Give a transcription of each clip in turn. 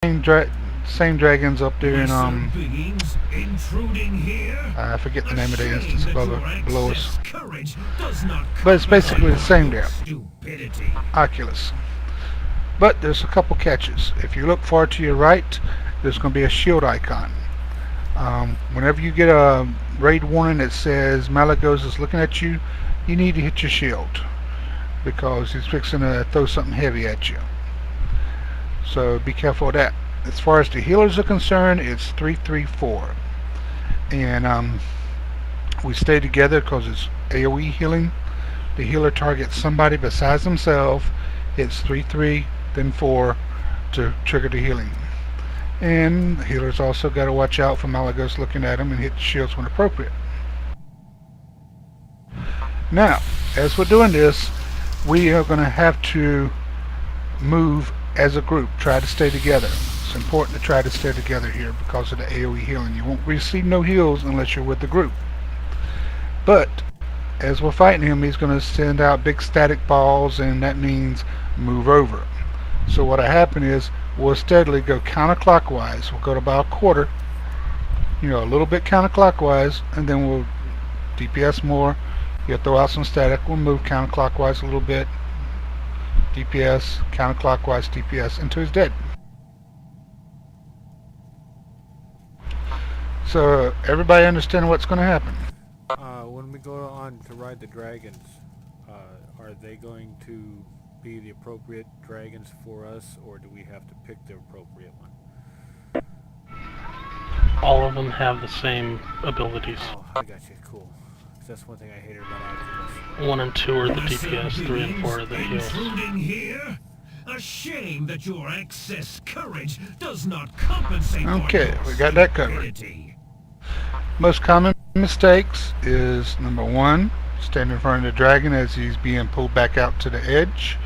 same dragons up there in Beings intruding here. I forget the A name of the shame instance that below, your below us, excess courage does not but it's basically compensate the for same your there. stupidity. Oculus. But there's a couple catches. If you look far to your right, there's going to be a shield icon. Whenever you get a raid warning that says Malagos is looking at you, you need to hit your shield because he's fixing to throw something heavy at you. So be careful of that. As far as the healers are concerned, it's 334. And we stay together because it's AoE healing. The healer targets somebody besides themselves, hits 3-3, then 4 to trigger the healing. And the healers also got to watch out for Malagos looking at them and hit shields when appropriate. Now, as we're doing this, we are going to have to move as a group, try to stay together. It's important to try to stay together here because of the AoE healing. You won't receive no heals unless you're with the group. But as we're fighting him, he's going to send out big static balls, and that means move over. So what'll happen is we'll steadily go counterclockwise. We'll go to about a quarter, a little bit counterclockwise, and then we'll DPS more. He'll throw out some static. We'll move counterclockwise a little bit. DPS, counterclockwise, DPS until he's dead. So everybody understand what's going to happen? When we go on to ride the dragons, are they going to be the appropriate dragons for us, or do we have to pick the appropriate one? All of them have the same abilities. Oh, I got you. Cool. 'Cause that's one thing I hated about Oculus. 1 and 2 are the DPS, 3 and 4 are the heals. Intruding here. A shame that your excess courage does not compensate Okay, for we your got that covered. stupidity. Most common mistakes is number 1, stand in front of the dragon as he's being pulled back out to the edge.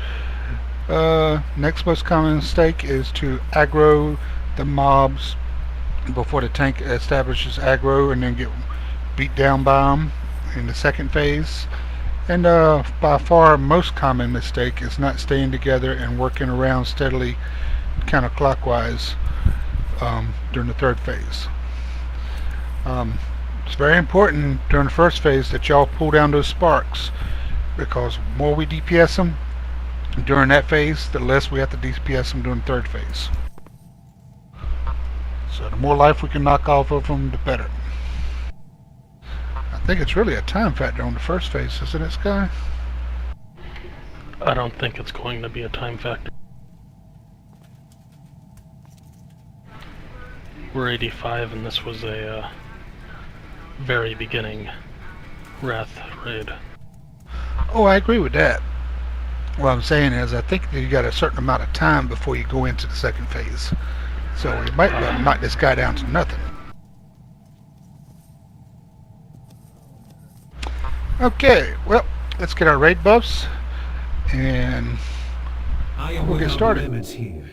Next most common mistake is to aggro the mobs before the tank establishes aggro and then get beat down by them in the second phase. And by far most common mistake is not staying together and working around steadily counterclockwise during the third phase. It's very important during the first phase that y'all pull down those sparks, because the more we DPS them during that phase, the less we have to DPS them during the third phase. So the more life we can knock off of them, the better. I think it's really a time factor on the first phase, isn't it, Sky? I don't think it's going to be a time factor. We're 85 and this was a very beginning Wrath raid. Oh, I agree with that. What I'm saying is I think that you got a certain amount of time before you go into the second phase. So you might be able to knock this guy down to nothing. Okay, well, let's get our raid buffs and I am we'll get without started. limits here.